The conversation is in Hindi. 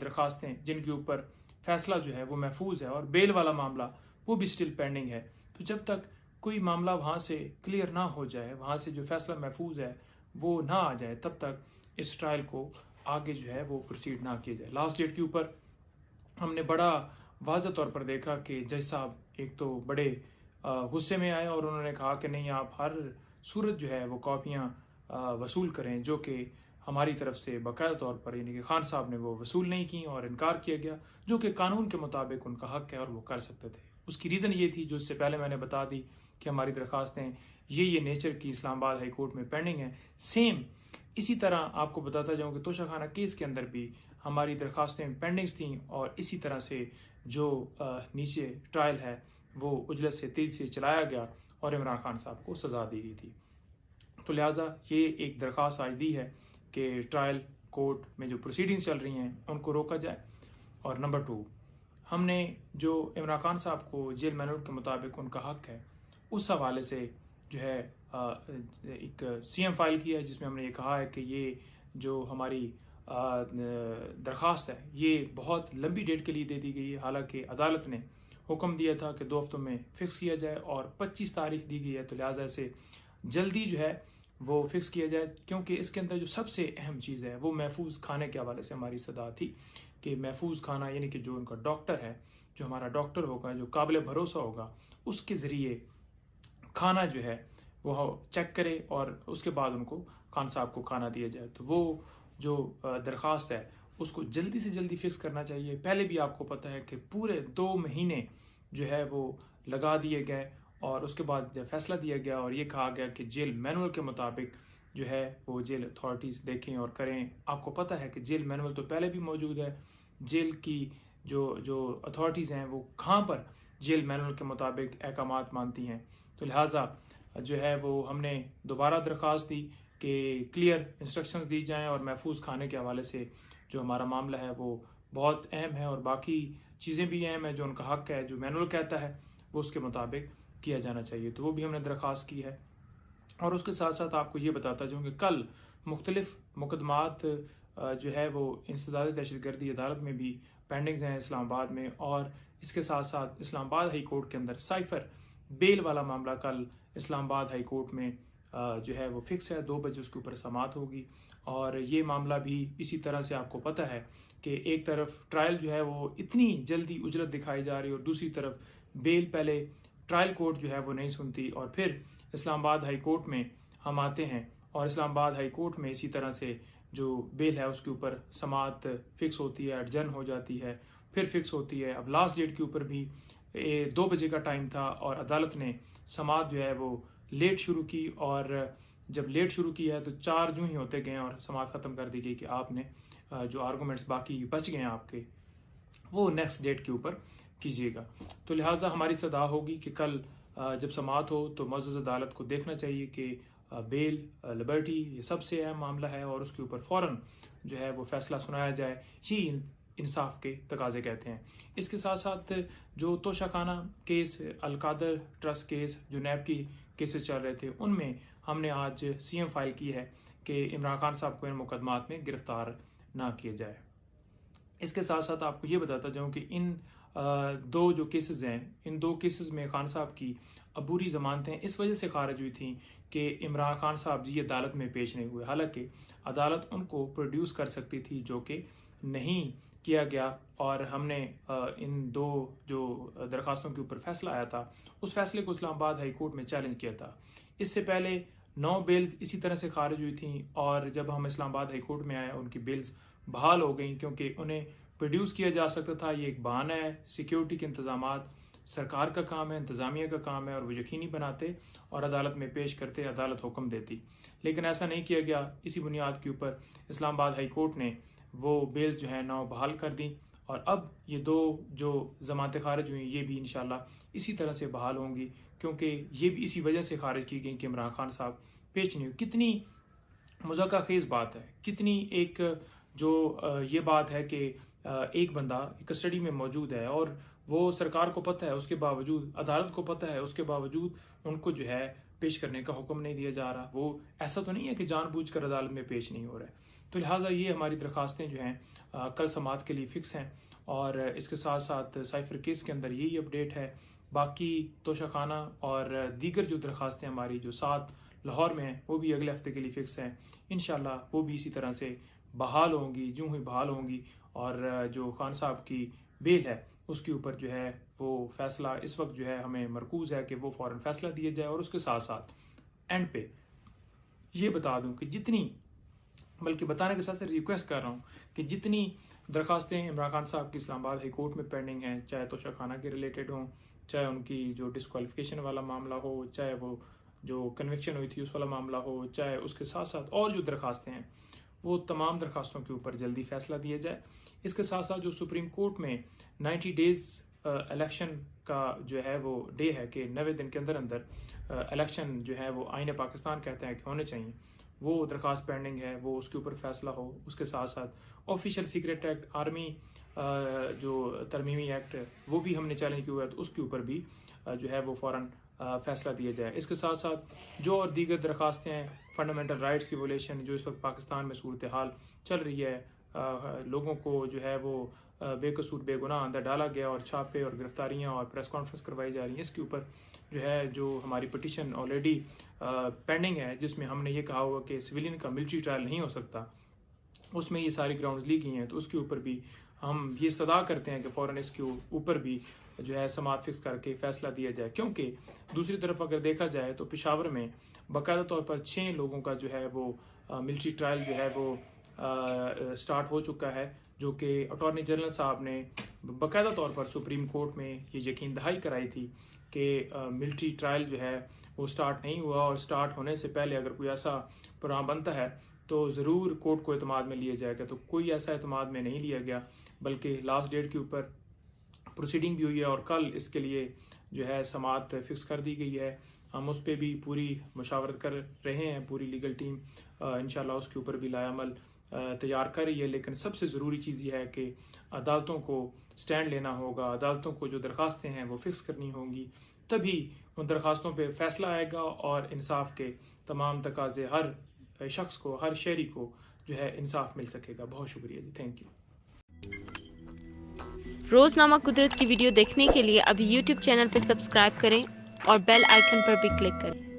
दरखास्तें जिनके ऊपर फैसला जो है वो महफूज है और बेल वाला मामला वो भी स्टिल पेंडिंग है। तो जब तक कोई मामला वहाँ से क्लियर ना हो जाए, वहाँ से जो फैसला महफूज है वो ना आ जाए, तब तक इस ट्रायल को आगे जो है वो प्रोसीड ना किया जाए। लास्ट डेट के ऊपर हमने बड़ा वाज़ह तौर पर देखा कि जज साहब एक तो बड़े गुस्से में आए और उन्होंने कहा कि नहीं, आप हर सूरत जो है वो कॉपियाँ वसूल करें, जो कि हमारी तरफ से बाकायदा तौर पर यानी कि खान साहब ने वो वसूल नहीं की और इनकार किया गया, जो कि कानून के मुताबिक उनका हक है और वो कर सकते थे। उसकी रीज़न ये थी जो इससे पहले मैंने बता दी कि हमारी दरखास्तें ये नेचर की इस्लामाबाद हाई कोर्ट में पेंडिंग है। सेम इसी तरह आपको बताता जाऊँ कि तोशाखाना केस के अंदर भी हमारी दरखास्तें पेंडिंग्स थीं और इसी तरह से जो नीचे ट्रायल है वो उजलत से तेज़ी से चलाया गया और इमरान खान साहब को सज़ा दी गई थी। तो लिहाजा ये एक दरख्वास्त आज दी है कि ट्रायल कोर्ट में जो प्रोसीडिंग्स चल रही हैं उनको रोका जाए। और नंबर 2, हमने जो इमरान खान साहब को जेल मैनुअल के मुताबिक उनका हक है उस हवाले से जो है एक CM फाइल किया है, जिसमें हमने ये कहा है कि ये जो हमारी दरख्वास्त है ये बहुत लंबी डेट के लिए दे दी गई है। हालांकि अदालत ने हुक्म दिया था कि 2 हफ्तों में फ़िक्स किया जाए और 25 तारीख दी गई है, तो लिहाजा से जल्दी जो है वो फिक्स किया जाए, क्योंकि इसके अंदर जो सबसे अहम चीज़ है वो महफूज खाने के हवाले से हमारी सदा थी कि महफूज खाना यानी कि जो उनका डॉक्टर है, जो हमारा डॉक्टर होगा, जो काबिल भरोसा होगा, उसके ज़रिए खाना जो है वो चेक करे और उसके बाद उनको खान साहब को खाना दिया जाए। तो वो जो दरख्वास्त है उसको जल्दी से जल्दी फिक्स करना चाहिए। पहले भी आपको पता है कि पूरे 2 महीने जो है वो लगा दिए गए और उसके बाद जब फैसला दिया गया और ये कहा गया कि जेल मैनुअल के मुताबिक जो है वो जेल अथॉरिटीज़ देखें और करें। आपको पता है कि जेल मैनुअल तो पहले भी मौजूद है, जेल की जो अथॉरिटीज़ हैं वो कहाँ पर जेल मैनुअल के मुताबिक अहकामात मानती हैं। तो लिहाजा जो है वो हमने दोबारा दरख्वास्त दी कि क्लियर इंस्ट्रक्शंस दी जाएं और महफूज खाने के हवाले से जो हमारा मामला है वो बहुत अहम है और बाकी चीज़ें भी अहम है। जो उनका हक है, जो मैनुअल कहता है वो उसके मुताबिक किया जाना चाहिए, तो वो भी हमने दरख्वास्त की है। और उसके साथ साथ आपको ये बताता जाऊँ कि कल मुख्तलिफ मुकदमात जो है वो इंसदाद दहशतगर्दी अदालत में भी पेंडिंग्स हैं इस्लामाबाद में, और इसके साथ साथ इस्लामाबाद हाई कोर्ट के अंदर साइफर बेल वाला मामला कल इस्लामाबाद हाई कोर्ट में जो है वो फिक्स है। 2 बजे उसके ऊपर समाअत होगी और ये मामला भी इसी तरह से आपको पता है कि एक तरफ ट्रायल जो है वो इतनी जल्दी उजरत दिखाई जा रही है और दूसरी तरफ बेल पहले ट्रायल कोर्ट जो है वो नहीं सुनती और फिर इस्लामाबाद हाई कोर्ट में हम आते हैं और इस्लामाबाद हाई कोर्ट में इसी तरह से जो बेल है उसके ऊपर समाअत फिक्स होती है, एडजर्न हो जाती है, फिर फिक्स होती है। अब लास्ट डेट के ऊपर भी 2 बजे का टाइम था और अदालत ने समाअत जो है वो लेट शुरू की और जब लेट शुरू किया है तो 4 जूं ही होते गए और समाअत ख़त्म कर दी गई कि आपने जो आर्गूमेंट्स बाकी बच गए हैं आपके वो नेक्स्ट डेट के ऊपर कीजिएगा। तो लिहाजा हमारी सदा होगी कि कल जब समाअत हो तो मुअज़्ज़ज़ अदालत को देखना चाहिए कि बेल, लिबर्टी ये सबसे अहम मामला है और उसके ऊपर फ़ौरन जो है वो फैसला सुनाया जाए। ये इंसाफ के तकाजे कहते हैं। इसके साथ साथ जो Toshakhana case, Al-Qadir trust case, जो नैब की केसेस चल रहे थे, उनमें हमने आज CM फाइल की है कि इमरान खान साहब को इन मुकदमात में गिरफ्तार ना किया जाए। इसके साथ साथ आपको ये बताता जाऊँ कि इन 2 जो केसेस हैं, इन 2 केसेस में खान साहब की अबूरी ज़मानतें इस वजह से खारिज हुई थी कि इमरान खान साहब जी अदालत में पेश नहीं हुए। हालांकि अदालत उनको प्रोड्यूस कर सकती थी, जो कि नहीं किया गया और हमने इन 2 जो दरखास्तों के ऊपर फैसला आया था उस फैसले को इस्लामाबाद हाई कोर्ट में चैलेंज किया था। इससे पहले 9 बेल्स इसी तरह से खारिज हुई थी और जब हम इस्लामाबाद हाई कोर्ट में आए उनकी बेल्स बहाल हो गई क्योंकि उन्हें प्रोड्यूस किया जा सकता था। ये एक बहाना है। सिक्योरिटी के इंतजामात सरकार का काम है, इंतज़ामिया का काम है और वो यकीनी बनाते और अदालत में पेश करते, अदालत हुक्म देती, लेकिन ऐसा नहीं किया गया। इसी बुनियाद के ऊपर इस्लामाबाद हाई कोर्ट ने वो बेल्स जो है 9 बहाल कर दी और अब ये 2 जो ज़मानतें खारिज हुई ये भी इंशाल्लाह इसी तरह से बहाल होंगी, क्योंकि ये भी इसी वजह से खारिज की गई कि इमरान खान साहब पेश नहीं हुए। कितनी मुज़क्क़ाखेज़ बात है, कितनी एक जो ये बात है कि एक बंदा कस्टडी में मौजूद है और वो सरकार को पता है, उसके बावजूद अदालत को पता है, उसके बावजूद उनको जो है पेश करने का हुक्म नहीं दिया जा रहा। वो ऐसा तो नहीं है कि जानबूझकर अदालत में पेश नहीं हो रहा है। तो लिहाजा ये हमारी दरख्वास्तें जो हैं कल समाअत के लिए फ़िक्स हैं। और इसके साथ साथ साइफर केस के अंदर यही अपडेट है। बाकी तोशाखाना और दीगर जो दरख्वास्तें हमारी जो 7 लाहौर में हैं वो भी अगले हफ्ते के लिए फ़िक्स हैं। इंशाल्लाह वो भी इसी तरह से बहाल होंगी, जो ही बहाल होंगी। और जो खान साहब की बेल है उसके ऊपर जो है वो फ़ैसला इस वक्त जो है हमें मरकूज़ है कि वो फ़ौरन फ़ैसला दिया जाए। और उसके साथ साथ एंड पे ये बता दूं कि जितनी, बल्कि बताने के साथ साथ रिक्वेस्ट कर रहा हूँ कि जितनी दरख्वास्तें इमरान खान साहब की इस्लामाबाद हाई कोर्ट में पेंडिंग हैं, चाहे तोशाखाना के रिलेटेड हों, चाहे उनकी जो डिस्क्वालिफिकेशन वाला मामला हो, चाहे वो जो कन्विक्शन हुई थी उस वाला मामला हो, चाहे उसके साथ साथ और जो दरख्वास्तें हैं, वो तमाम दरख्वास्तों के ऊपर जल्दी फैसला दिया जाए। इसके साथ साथ जो सुप्रीम कोर्ट में 90 डेज़ इलेक्शन का जो है वो डे है कि 90 दिन के अंदर अंदर इलेक्शन जो है वो आईन पाकिस्तान कहते हैं कि होने चाहिए, वो दरख्वास्त पेंडिंग है, वो उसके ऊपर फैसला हो। उसके साथ साथ ऑफिशियल सीक्रेट एक्ट, आर्मी जो तरमीमी एक्ट वो भी हमने चैलेंज किया हुआ है, तो उसके ऊपर भी जो है वो फ़ौरन फैसला दिया जाए। इसके साथ साथ जो और दीगर दरख्वास्तें हैं, फंडामेंटल राइट्स की वोलेशन जो इस वक्त पाकिस्तान में सूरत हाल चल रही है, लोगों को जो है वो बेकसूर बेगुनाह अंदर डाला गया और छापे और गिरफ्तारियां और प्रेस कॉन्फ्रेंस करवाई जा रही हैं, इसके ऊपर जो है जो हमारी पिटीशन ऑलरेडी पेंडिंग है, जिसमें हमने ये कहा हुआ कि सिविलियन का मिलिट्री ट्रायल नहीं हो सकता, उसमें ये सारी ग्राउंड्स ली गई हैं। तो उसके ऊपर भी हम ये इस्तदा करते हैं कि फ़ौरन इसके ऊपर भी जो है समाअत फिक्स करके फ़ैसला दिया जाए। क्योंकि दूसरी तरफ अगर देखा जाए तो पेशावर में बाकायदा तौर पर 6 लोगों का जो है वो मिलिट्री ट्रायल जो है वो स्टार्ट हो चुका है, जो कि अटॉर्नी जनरल साहब ने बाकायदा तौर पर सुप्रीम कोर्ट में ये यकीन दहाई कराई थी कि मिलिट्री ट्रायल जो है वो स्टार्ट नहीं हुआ, और स्टार्ट होने से पहले अगर कोई ऐसा प्रोग्राम बनता है तो ज़रूर कोर्ट को एतमाद में लिया जाएगा। तो कोई ऐसा एतमाद में नहीं लिया गया, बल्कि लास्ट डेट के ऊपर प्रोसीडिंग भी हुई है और कल इसके लिए जो है समाअत फिक्स कर दी गई है। हम उस पर भी पूरी मुशावरत कर रहे हैं, पूरी लीगल टीम इंशाल्लाह उसके ऊपर भी लायामल तैयार कर रही है। लेकिन सबसे ज़रूरी चीज़ ये है कि अदालतों को स्टैंड लेना होगा, अदालतों को जो दरख्वास्तें हैं वो फिक्स करनी होंगी, तभी उन दरख्वास्तों पे फैसला आएगा और इंसाफ के तमाम तकाजे हर शख्स को, हर शहरी को जो है इंसाफ मिल सकेगा। बहुत शुक्रिया जी, थैंक यू। रोज़नामा कुदरत की वीडियो देखने के लिए अभी YouTube चैनल पर सब्सक्राइब करें और बेल आइकन पर भी क्लिक करें।